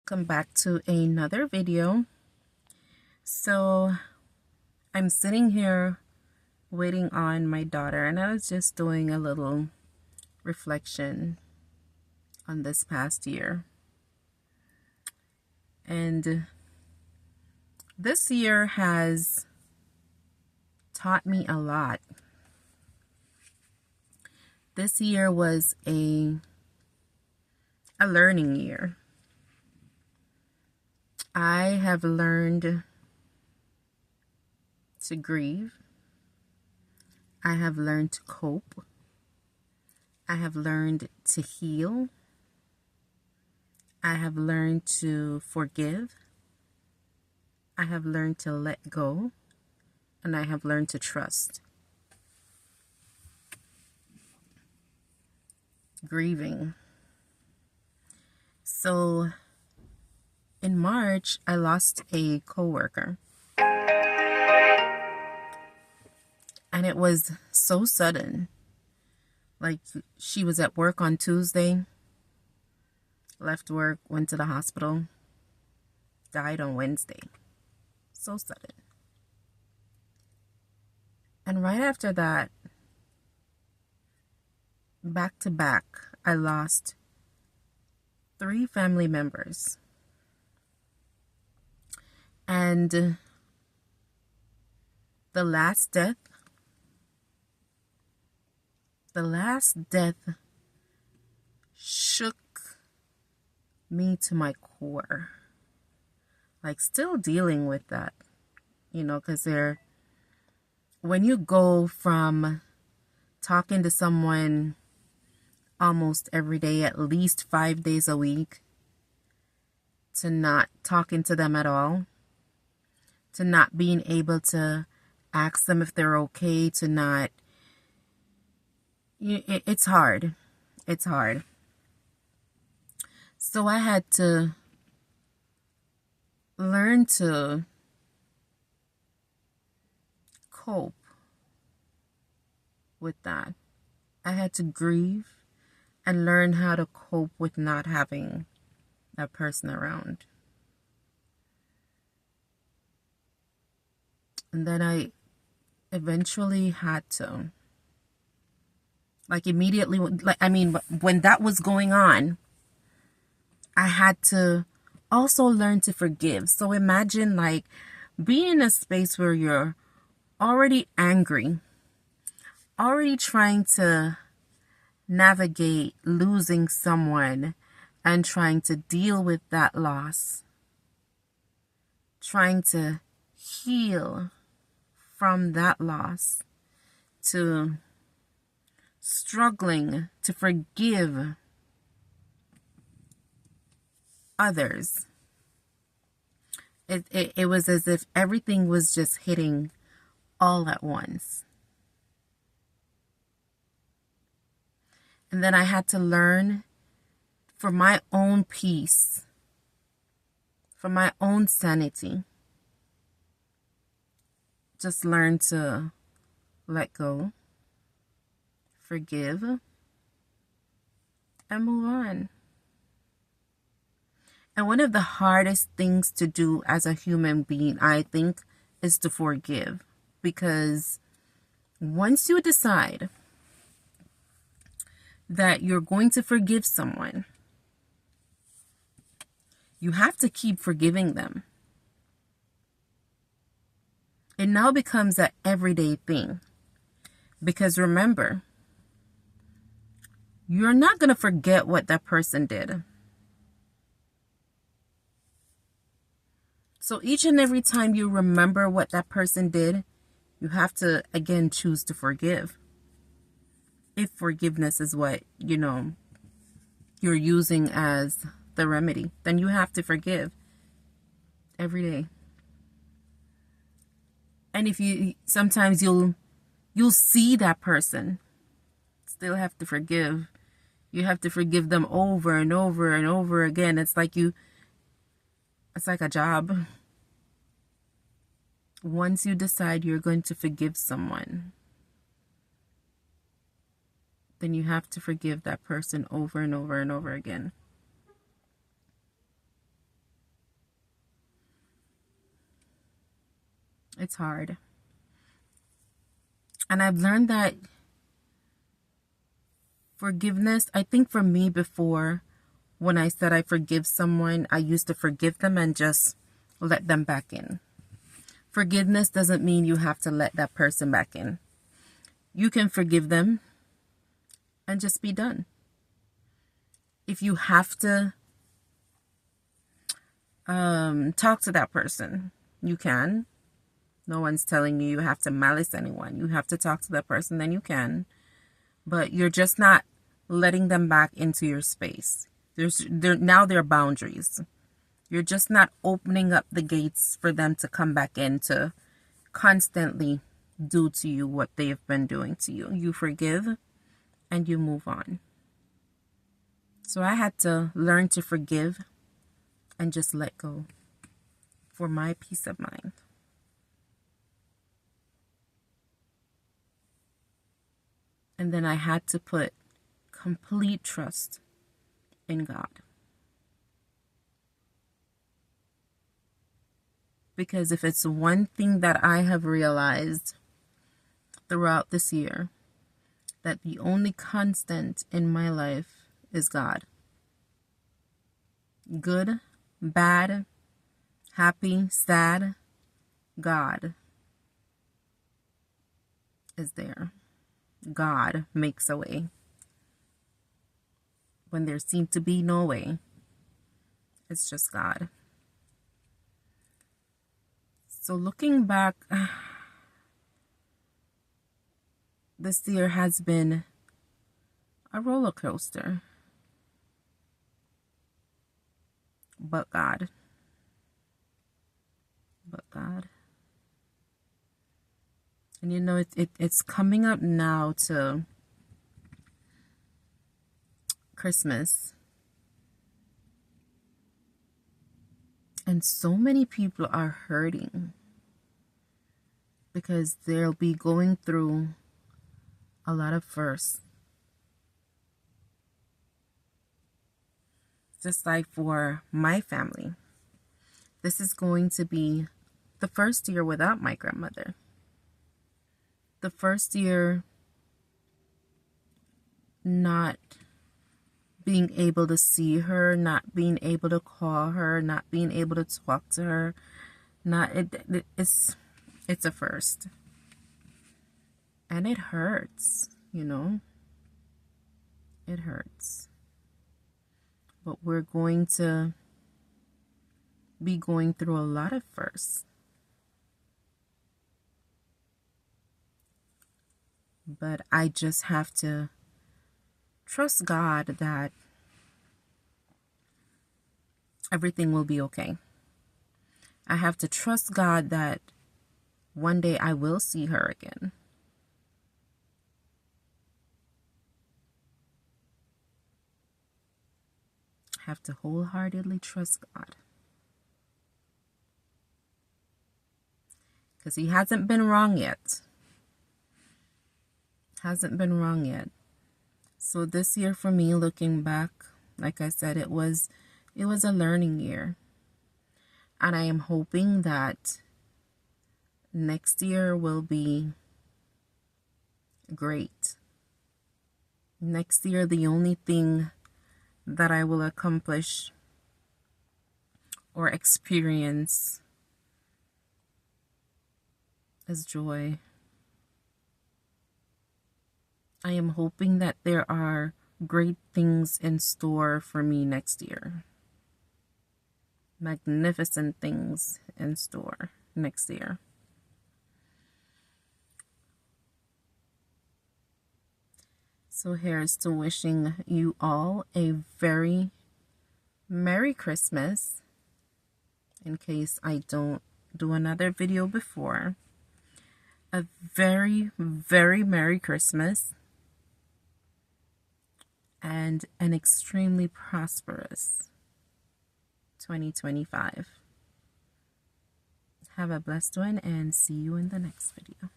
Welcome back to another video. So I'm sitting here waiting on my daughter, and I was just doing a little reflection on this past year. And this year has taught me a lot. This year was a learning year. I have learned to grieve. I have learned to cope. I have learned to heal. I have learned to forgive. I have learned to let go. And I have learned to trust. Grieving. So in March, I lost a coworker. And it was so sudden. Like, she was at work on Tuesday, left work, went to the hospital, died on Wednesday. So sudden. And right after that, back to back, I lost 3 family members. And the last death shook me to my core. Like, still dealing with that, because when you go from talking to someone almost every day, at least 5 days a week, to not talking to them at all, to not being able to ask them if they're okay, to not, it's hard. It's hard. So I had to learn to cope with that. I had to grieve and learn how to cope with not having that person around. And then I eventually had to, immediately, when that was going on, I had to also learn to forgive. So imagine, being in a space where you're already angry, already trying to navigate losing someone and trying to deal with that loss, trying to heal from that loss, to struggling to forgive others. It was as if everything was just hitting all at once. And then I had to learn, for my own peace, for my own sanity, just learn to let go, forgive, and move on. And one of the hardest things to do as a human being, I think, is to forgive. Because once you decide that you're going to forgive someone, you have to keep forgiving them. It now becomes an everyday thing. Because remember, you're not going to forget what that person did. So each and every time you remember what that person did, you have to, again, choose to forgive. If forgiveness is what, you're using as the remedy, then you have to forgive every day. And if sometimes you'll see that person, still have to forgive. You have to forgive them over and over and over again. It's like a job. Once you decide you're going to forgive someone, then you have to forgive that person over and over and over again. It's hard. And I've learned that forgiveness, I think for me before, when I said I forgive someone, I used to forgive them and just let them back in. Forgiveness doesn't mean you have to let that person back in. You can forgive them and just be done. If you have to talk to that person, you can. No one's telling you you have to malice anyone. You have to talk to that person, then you can. But you're just not letting them back into your space. Now there are boundaries. You're just not opening up the gates for them to come back in to constantly do to you what they have been doing to you. You forgive and you move on. So I had to learn to forgive and just let go for my peace of mind. And then I had to put complete trust in God. Because if it's one thing that I have realized throughout this year, that the only constant in my life is God. Good, bad, happy, sad, God is there. God makes a way. When there seemed to be no way, it's just God. So looking back, this year has been a roller coaster. But God. But God. And you know, it's coming up now to Christmas. And so many people are hurting because they'll be going through a lot of firsts. Just like for my family, this is going to be the first year without my grandmother. The first year not being able to see her, not being able to call her, not being able to talk to her. It's a first. And it hurts, you know. It hurts. But we're going to be going through a lot of firsts. But I just have to trust God that everything will be okay. I have to trust God that one day I will see her again. I have to wholeheartedly trust God. Because He hasn't been wrong yet. Hasn't been wrong yet. So this year for me, looking back, like I said, it was a learning year. And I am hoping that next year will be great. Next year, the only thing that I will accomplish or experience is joy. I am hoping that there are great things in store for me next year. Magnificent things in store next year. So here's to wishing you all a very Merry Christmas. In case I don't do another video before. A very, very Merry Christmas. And an extremely prosperous 2025. Have a blessed one and see you in the next video.